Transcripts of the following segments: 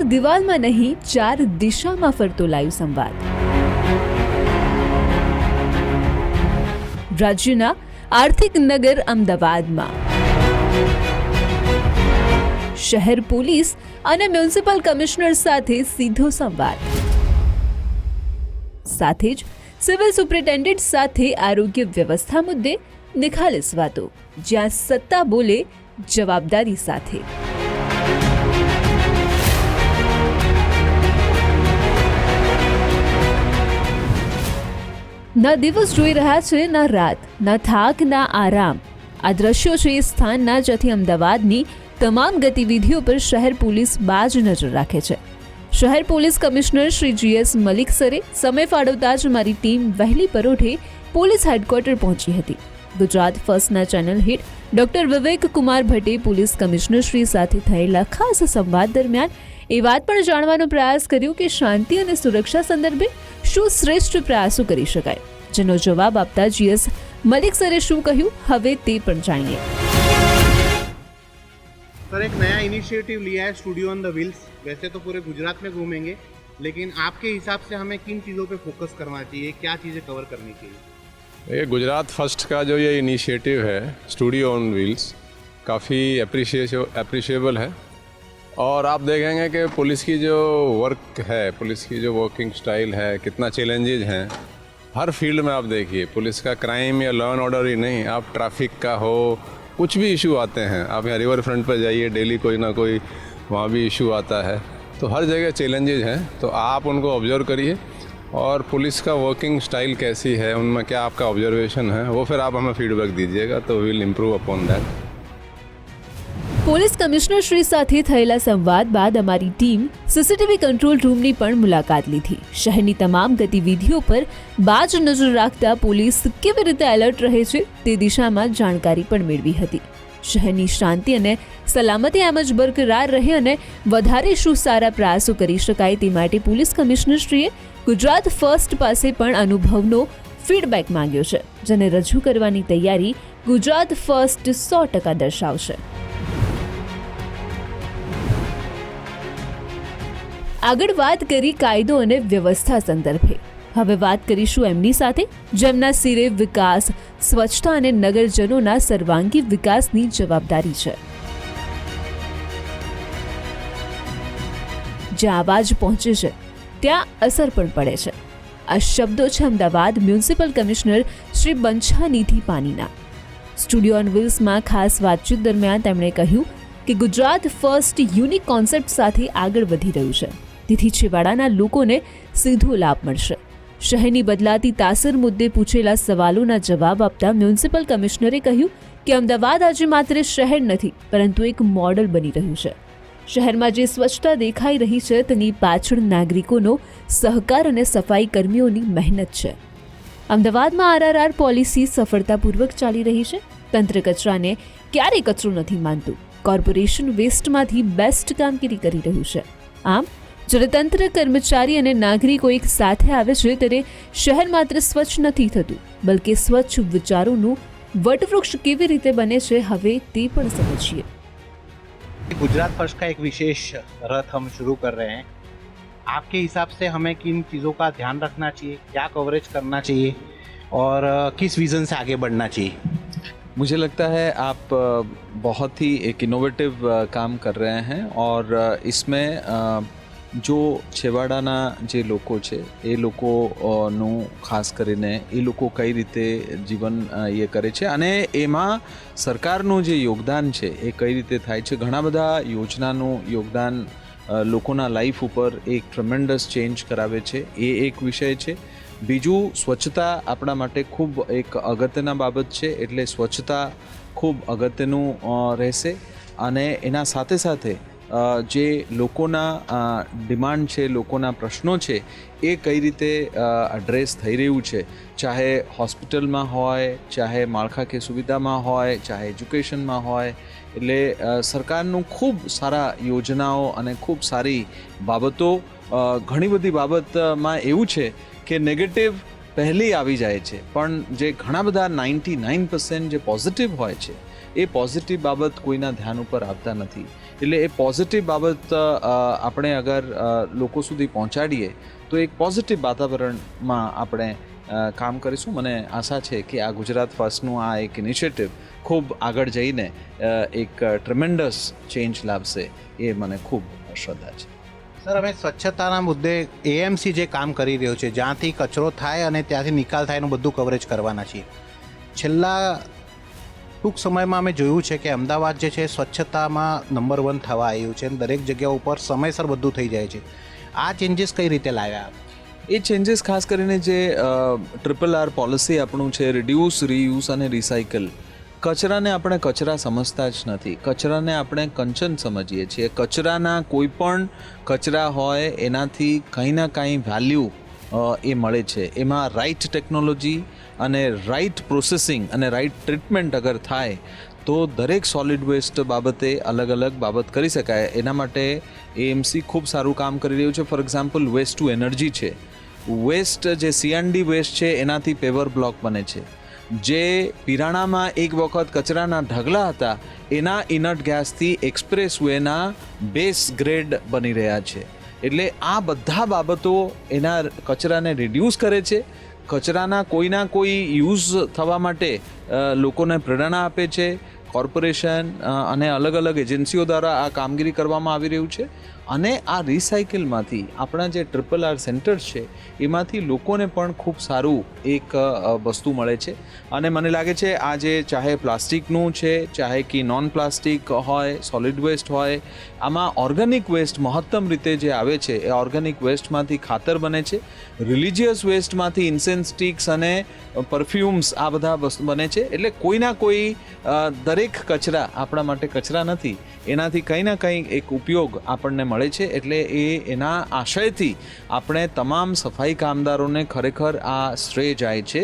ચાર દિવાલમાં નહીં, ચાર દિશામાં ફરતો લાઈવ સંવાદ. રાજ્યના આર્થિક નગર અમદાવાદમાં શહેર પોલીસ અને મ્યુનિસિપલ કમિશનર સાથે સીધો સંવાદ. સાથે જ સિવિલ સુપ્રિન્ટેન્ડન્ટ સાથે આરોગ્ય વ્યવસ્થા મુદ્દે નિખાલસ વાતો, જ્યાં સત્તા બોલે જવાબદારી સાથે. ના દિવસ જોઈ રહ્યા છે, ના રાત, ના થાક, ના આરામ. આ દ્રશ્યો છે એ સ્થાનના, જ્યાંથી અમદાવાદની તમામ ગતિવિધિઓ પર શહેર પોલીસ બાજ નજર રાખે છે. શહેર police commissioner Shri GS Malik સરે સમય ફાળવતા જ મારી ટીમ વહેલી પરોઢે પોલીસ હેડક્વાર્ટર પહોંચી હતી. ગુજરાત ફર્સ્ટના ચેનલ હેડ ડોક્ટર વિવેક કુમાર ભટ્ટે પોલીસ કમિશનર શ્રી સાથે થયેલા ખાસ સંવાદ દરમિયાન એ વાત પણ જાણવાનો પ્રયાસ કર્યો કે શાંતિ અને સુરક્ષા સંદર્ભે શું શ્રેષ્ઠ પ્રયાસો કરી શકાય. જેનો જવાબ આપતા GS મલિક સરે શું કહ્યું, હવે તે પણ જાણીએ. सर, एक नया इनिशिएटिव लिया है स्टूडियो ऑन द व्हील्स. वैसे तो पूरे गुजरात में घूमेंगे, लेकिन आपके हिसाब से हमें किन चीज़ों पे फोकस करना चाहिए, क्या चीज़ें कवर करनी चाहिए? ये गुजरात फर्स्ट का जो ये इनिशिएटिव है स्टूडियो ऑन व्हील्स, काफ़ी अप्रिशिएबल है. और आप देखेंगे कि पुलिस की जो वर्क है, पुलिस की जो वर्किंग स्टाइल है, कितना चैलेंजेज हैं हर फील्ड में. आप देखिए, पुलिस का क्राइम या लॉ एंड ऑर्डर ही नहीं, आप ट्रैफिक का हो, कुछ भी इशू आते हैं. आप यहाँ रिवर फ्रंट पर जाइए, डेली कोई ना कोई वहाँ भी इशू आता है. तो हर जगह चैलेंजेज हैं, तो आप उनको ऑब्जर्व करिए और पुलिस का वर्किंग स्टाइल कैसी है, उनमें क्या आपका ऑब्जर्वेशन है, वो फिर आप हमें फीडबैक दीजिएगा, तो we will improve upon that. Police commissioner Shri સાથે થયેલા સંવાદ બાદ અમારી ટીમ સીસીટીવી કંટ્રોલ રૂમની પણ મુલાકાત લીધી. શહેરની તમામ ગતિવિધિઓ પર બાજ નજર રાખતા પોલીસ કેવી રીતે એલર્ટ રહે છે તે દિશામાં જાણકારી પણ મેળવી હતી. શહેરની શાંતિ અને સલામતી એમ જ બરકરાર રહે અને વધારે શું સારા પ્રયાસો કરી શકાય તે માટે પોલીસ કમિશનરશ્રીએ ગુજરાત ફર્સ્ટ પાસે પણ અનુભવનો ફીડબેક માંગ્યો છે, જેને રજૂ કરવાની તૈયારી ગુજરાત ફર્સ્ટ 100% દર્શાવશે. આગળ વાત કરી કાયદો અને વ્યવસ્થા સંદર્ભે. હવે વાત કરીશું એમની સાથે જેમના સિરે વિકાસ, સ્વચ્છતા અને નગરજનોના સર્વાંગી વિકાસની જવાબદારી છે. જ્યાં અવાજ પહોંચે છે ત્યાં અસર પણ પડે છે. આ શબ્દો છે અમદાવાદ મ્યુનિસિપલ કમિશનર શ્રી બંછાનિધિ પાનીના. સ્ટુડિયો ઓન વ્હીલ્સમાં ખાસ વાતચીત દરમિયાન તેમણે કહ્યું કે ગુજરાત ફર્સ્ટ યુનિક કોન્સેપ્ટ સાથે આગળ વધી રહ્યું છે, તેથી છેવાડાના લોકોને સીધો લાભ મળશે. શહેરની બદલાતી તાસીર મુદ્દે પૂછેલા સવાલોના જવાબ આપતા મ્યુનિસિપલ કમિશનરે કહ્યું કે અમદાવાદ આજે માત્ર શહેર નથી, પરંતુ એક મોડલ બની રહ્યું છે. શહેરમાં જે સ્વચ્છતા દેખાઈ રહી છે તેની પાછળ નાગરિકોનો સહકાર અને સફાઈ કર્મીઓની મહેનત છે. અમદાવાદમાં RRR પોલિસી સફળતાપૂર્વક ચાલી રહી છે. તંત્ર કચરાને ક્યારેય કચરો નથી માનતું. કોર્પોરેશન વેસ્ટમાંથી બેસ્ટ કામગીરી કરી રહ્યું છે. આમ જ્યારે તંત્ર, કર્મચારી અને નાગરિકો એક સાથે આવે છે ત્યારે શહેર માત્ર સ્વચ્છ નથી થતું, બલકે સ્વચ્છ વિચારોનું વટવૃક્ષ કેવી રીતે બને છે હવે તે પણ સમજીએ. गुजरात फर्स्ट का एक विशेष रथ हम शुरू कर रहे हैं. आपके हिसाब से हमें किन चीज़ों का ध्यान रखना चाहिए, क्या कवरेज करना चाहिए और किस विज़न से आगे बढ़ना चाहिए? मुझे लगता है आप बहुत ही एक इनोवेटिव काम कर रहे हैं और इसमें जो છેવાડાના જે લોકો છે એ લોકોનું ખાસ કરીને એ લોકો કઈ રીતે જીવન એ કરે છે અને એમાં સરકારનું જે યોગદાન છે એ કઈ રીતે થાય છે. ઘણા બધા યોજનાનું યોગદાન લોકોના લાઈફ ઉપર એક ટ્રમેન્ડસ ચેન્જ કરાવે છે, એ એક વિષય છે. બીજું, સ્વચ્છતા આપણા માટે ખૂબ એક અગત્યના બાબત છે, એટલે સ્વચ્છતા ખૂબ અગત્યનું રહેશે. અને એના સાથે સાથે જે લોકોના ડિમાન્ડ છે, લોકોના પ્રશ્નો છે એ કઈ રીતે એડ્રેસ થઈ રહ્યું છે, ચાહે હોસ્પિટલમાં હોય, ચાહે માળખાકીય સુવિધામાં હોય, ચાહે એજ્યુકેશનમાં હોય. એટલે સરકારનું ખૂબ સારા યોજનાઓ અને ખૂબ સારી બાબતો. ઘણી બધી બાબતમાં એવું છે કે નેગેટિવ પહેલી આવી જાય છે, પણ જે ઘણા બધા 99% જે પોઝિટિવ હોય છે એ પોઝિટિવ બાબત કોઈના ધ્યાન ઉપર આવતા નથી. એટલે એ પોઝિટિવ બાબત આપણે અગર લોકો સુધી પહોંચાડીએ તો એક પોઝિટિવ વાતાવરણમાં આપણે કામ કરીશું. મને આશા છે કે આ ગુજરાત ફર્સ્ટનું આ એક ઇનિશિયેટિવ ખૂબ આગળ જઈને એક ટ્રેમેન્ડસ ચેન્જ લાવશે, એ મને ખૂબ શ્રદ્ધા છે. સર, અમે સ્વચ્છતાના મુદ્દે એએમસી જે કામ કરી રહ્યો છે, જ્યાંથી કચરો થાય અને ત્યાંથી નિકાલ થાય એનું બધું કવરેજ કરવાના છીએ. છેલ્લા ટૂંક સમયમાં અમે જોયું છે કે અમદાવાદ જે છે સ્વચ્છતામાં નંબર 1 થવા આવ્યું છે અને દરેક જગ્યા ઉપર સમયસર બધું થઈ જાય છે. આ ચેન્જીસ કઈ રીતે લાવ્યા આપ? એ ચેન્જીસ ખાસ કરીને જે RRR પોલિસી આપણું છે, રિડ્યુસ, રીયુઝ અને રિસાયકલ. કચરાને આપણે કચરા સમજતા જ નથી, કચરાને આપણે કંચન સમજીએ છીએ. કચરાના કોઈ પણ કચરા હોય એનાથી કંઈ ના કંઈ વેલ્યુ એ મળે છે. એમાં રાઇટ ટેકનોલોજી અને રાઇટ પ્રોસેસિંગ અને રાઇટ ટ્રીટમેન્ટ અગર થાય તો દરેક સોલિડ વેસ્ટ બાબતે અલગ અલગ બાબત કરી શકાય. એના માટે એએમસી ખૂબ સારું કામ કરી રહ્યું છે. For example, waste to energy છે. વેસ્ટ જે સીએનડી વેસ્ટ છે એનાથી પેવર બ્લોક બને છે. જે પિરાણામાં એક વખત કચરાના ઢગલા હતા એના ઇનર્ટ ગેસથી એક્સપ્રેસ વેના બેસ ગ્રેડ બની રહ્યા છે. એટલે આ બધા બાબતો એના કચરાને રિડ્યુસ કરે છે, કચરાના કોઈના કોઈ યુઝ થવા માટે લોકોને પ્રેરણા આપે છે. કોર્પોરેશન અને અલગ અલગ એજન્સીઓ દ્વારા આ કામગીરી કરવામાં આવી રહ્યું છે. અને આ રિસાયકલમાંથી આપણા જે RRR સેન્ટર્સ છે એમાંથી લોકોને પણ ખૂબ સારું એક વસ્તુ મળે છે. અને મને લાગે છે આ જે ચાહે પ્લાસ્ટિકનું છે, ચાહે કે નોન પ્લાસ્ટિક હોય, સોલિડ વેસ્ટ હોય, આમાં ઓર્ગેનિક વેસ્ટ મહત્તમ રીતે જે આવે છે એ ઓર્ગેનિક વેસ્ટમાંથી ખાતર બને છે. રિલિજિયસ વેસ્ટમાંથી ઇન્સેન્સ સ્ટિક્સ અને પરફ્યુમ્સ આ બધા વસ્તુ બને છે. એટલે કોઈના કોઈ દરેક કચરા આપણા માટે કચરા નથી, એનાથી કંઈ ના કંઈ એક ઉપયોગ આપણને મળે છે. એટલે એના આશયથી આપણે તમામ સફાઈ કામદારોને ખરેખર આ શ્રેય જાય છે.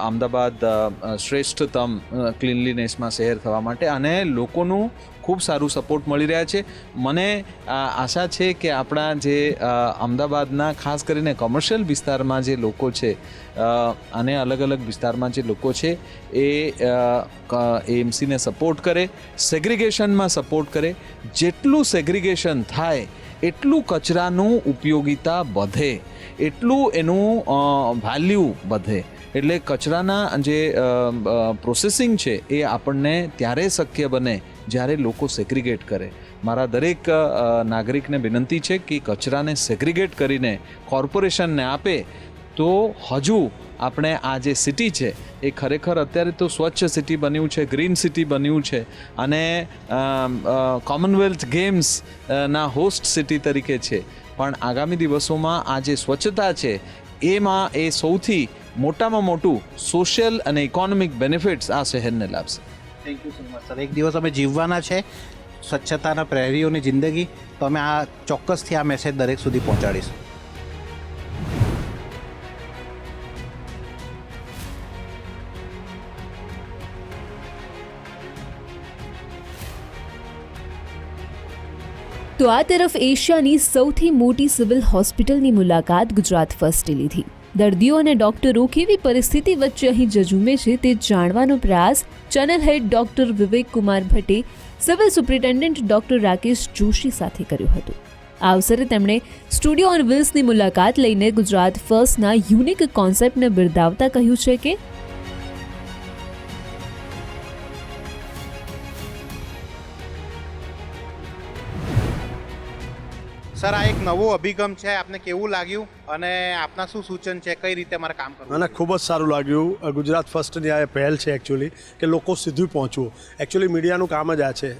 અમદાવાદ શ્રેષ્ઠતમ ક્લીનલીનેસમાં શહેર થવા માટે અને લોકોનું ખૂબ સારું સપોર્ટ મળી રહ્યા છે. મને આશા છે કે આપણા જે અમદાવાદના ખાસ કરીને કોમર્શિયલ વિસ્તારમાં જે લોકો છે અને અલગ અલગ વિસ્તારમાં જે લોકો છે એ એએમસીને સપોર્ટ કરે, સેગ્રિગેશનમાં સપોર્ટ કરે. જેટલું સેગ્રિગેશન થાય એટલું કચરાનું ઉપયોગિતા વધે, એટલું એનું વેલ્યુ વધે. એટલે કચરાના જે પ્રોસેસિંગ છે એ આપણને ત્યારે શક્ય બને જ્યારે લોકો સેગ્રિગેટ કરે. મારા દરેક નાગરિકને વિનંતી છે કે કચરાને સેગ્રિગેટ કરીને કોર્પોરેશનને આપે તો હજુ આપણે આ જે સિટી છે એ ખરેખર અત્યારે તો સ્વચ્છ સિટી બન્યું છે, ગ્રીન સિટી બન્યું છે અને કોમનવેલ્થ ગેમ્સ ના હોસ્ટ સિટી તરીકે છે. પણ આગામી દિવસોમાં આ જે સ્વચ્છતા છે એમાં એ સૌથી મોટામાં મોટું સોશિયલ અને ઇકોનોમિક બેનિફિટ્સ આ શહેરને લાવશે. Thank you so much sir. એક દિવસ અમે જીવવાના છે સ્વચ્છતાના પ્રહરીઓની જિંદગી, તો અમે આ ચોક્કસથી આ મેસેજ દરેક સુધી પહોંચાડીશું. તો આ તરફ એશિયાની સૌથી મોટી સિવિલ હોસ્પિટલની મુલાકાત ગુજરાત ફર્સ્ટે લીધી. દર્દીઓ અને ડોક્ટરો કેવી પરિસ્થિતિ વચ્ચે અહીં જજુમે છે તે જાણવાનો પ્રયાસ ચેનલ હેડ ડોક્ટર વિવેક કુમાર ભટ્ટે civil superintendent doctor Rakesh Joshi સાથે કર્યો હતો. આ અવસરે તેમણે સ્ટુડિયો ઓન વ્હીલ્સની મુલાકાત લઈને ગુજરાત ફર્સ્ટના યુનિક કોન્સેપ્ટને બિરદાવતા કહ્યું છે કે સર, આ એક નવો અભિગમ છે, આપને કેવું લાગ્યું અને આપના શું સૂચન છે, કઈ રીતે મારે કામ કરવું? મને ખૂબ જ સારું લાગ્યું. ગુજરાત ફર્સ્ટની આ પહેલ છે એકચ્યુઅલી કે લોકો સુધી પહોંચવું. એકચ્યુઅલી મીડિયાનું કામ જ આ છે.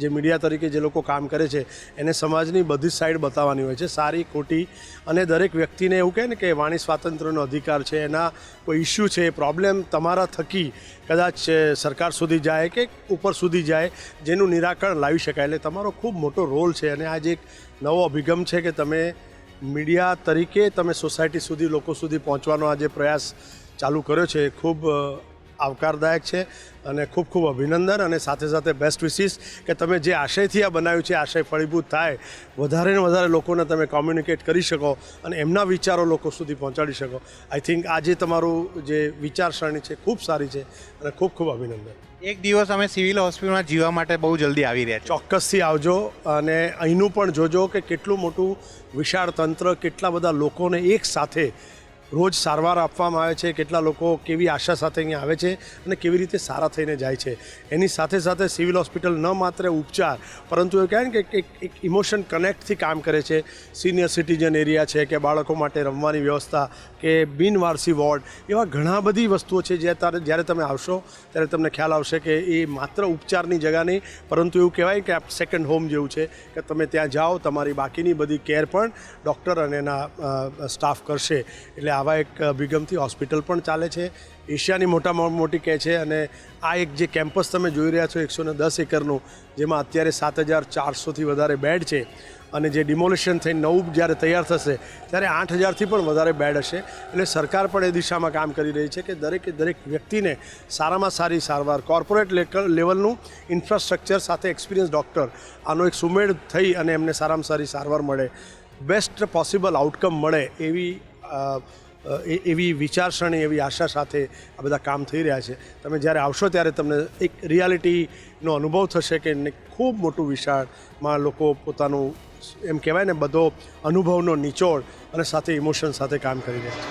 જે મીડિયા તરીકે જે લોકો કામ કરે છે એને સમાજની બધી જ સાઈડ બતાવવાની હોય છે, સારી ખોટી. અને દરેક વ્યક્તિને એવું કહે ને કે વાણી સ્વાતંત્ર્યનો અધિકાર છે, એના કોઈ ઇસ્યુ છે, પ્રોબ્લેમ તમારા થકી કદાચ સરકાર સુધી જાય કે ઉપર સુધી જાય, જેનું નિરાકરણ લાવી શકાય. એટલે તમારો ખૂબ મોટો રોલ છે. અને આજે એક નવો અભિગમ છે કે તમે મીડિયા તરીકે તમે સોસાયટી સુધી, લોકો સુધી પહોંચવાનો આ જે પ્રયાસ ચાલુ કર્યો છે, ખૂબ આવકારદાયક છે અને ખૂબ ખૂબ અભિનંદન અને સાથે સાથે બેસ્ટ વિશિસ કે તમે જે આશયથી આ બનાવ્યું છે આશય ફળીભૂત થાય, વધારે ને વધારે લોકોને તમે કોમ્યુનિકેટ કરી શકો અને એમના વિચારો લોકો સુધી પહોંચાડી શકો. આઈ થિંક આજે તમારું જે વિચારસરણી છે ખૂબ સારી છે અને ખૂબ ખૂબ અભિનંદન. એક દિવસ અમે સિવિલ હોસ્પિટલમાં જીવવા માટે બહુ જલ્દી આવી રહ્યા છીએ. ચોક્કસથી આવજો અને અહીંનું પણ જોજો કે કેટલું મોટું વિશાળ તંત્ર, કેટલા બધા લોકોને એક સાથે રોજ સારવાર આપવામાં આવે છે, કેટલા લોકો કેવી આશા સાથે અહીંયા આવે છે અને કેવી રીતે સારા થઈને જાય છે. એની સાથે સાથે સિવિલ હોસ્પિટલ ન માત્ર ઉપચાર પરંતુ એ કહે ને કે એક ઇમોશન કનેક્ટથી કામ કરે છે. સિનિયર સિટીઝન એરિયા છે કે બાળકો માટે રમવાની વ્યવસ્થા કે બિનવારસી વોર્ડ, એવા ઘણા બધી વસ્તુઓ છે જ્યારે તમે આવશો ત્યારે તમને ખ્યાલ આવશે કે એ માત્ર ઉપચારની જગ્યા નહીં પરંતુ એવું કહેવાય કે સેકન્ડ હોમ જેવું છે કે તમે ત્યાં જાઓ, તમારી બાકીની બધી કેર પણ ડૉક્ટર અને એના સ્ટાફ કરશે. એટલે આવા એક અભિગમથી હોસ્પિટલ પણ ચાલે છે. એશિયાની મોટામાં મોટી કહે છે અને આ એક જે કેમ્પસ તમે જોઈ રહ્યા છો 110 એકરનું, જેમાં અત્યારે 7,400થી વધારે બેડ છે અને જે ડિમોલિશન થઈને નવું જ્યારે તૈયાર થશે ત્યારે 8,000થી પણ વધારે બેડ હશે. એટલે સરકાર પણ એ દિશામાં કામ કરી રહી છે કે દરેક વ્યક્તિને સારામાં સારી સારવાર, કોર્પોરેટ લેવલનું ઇન્ફ્રાસ્ટ્રક્ચર સાથે એક્સપિરિયન્સ ડૉક્ટર, આનો એક સુમેળ થઈ અને એમને સારામાં સારી સારવાર મળે, બેસ્ટ પોસિબલ આઉટકમ મળે એવી વિચારસરણી, એવી આશા સાથે આ બધા કામ થઈ રહ્યા છે. તમે જ્યારે આવશો ત્યારે તમને એક રિયાલિટીનો અનુભવ થશે કે ખૂબ મોટું વિશાળમાં લોકો પોતાનું એમ કહેવાય ને બધો અનુભવનો નિચોડ અને સાથે ઇમોશન સાથે કામ કરી રહ્યા છે.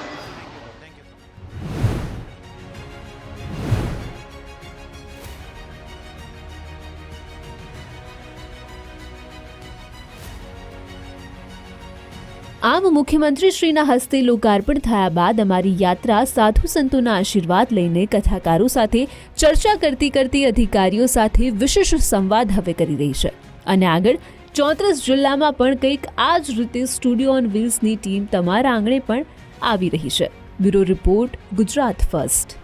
આમ મુખ્યમંત્રી શ્રીના હસ્તે લોકાર્પણ થયા બાદ અમારી યાત્રા સાધુ સંતોના આશીર્વાદ લઈને કથાકારો સાથે ચર્ચા કરતી અધિકારીઓ સાથે વિશેષ સંવાદ હવે કરી રહી છે અને આગળ 34 જિલ્લામાં પણ કંઈક આ જ રીતે સ્ટુડિયો ઓન વ્હીલ્સની ટીમ તમારા આંગણે પણ આવી રહી છે. Bureau report, Gujarat first.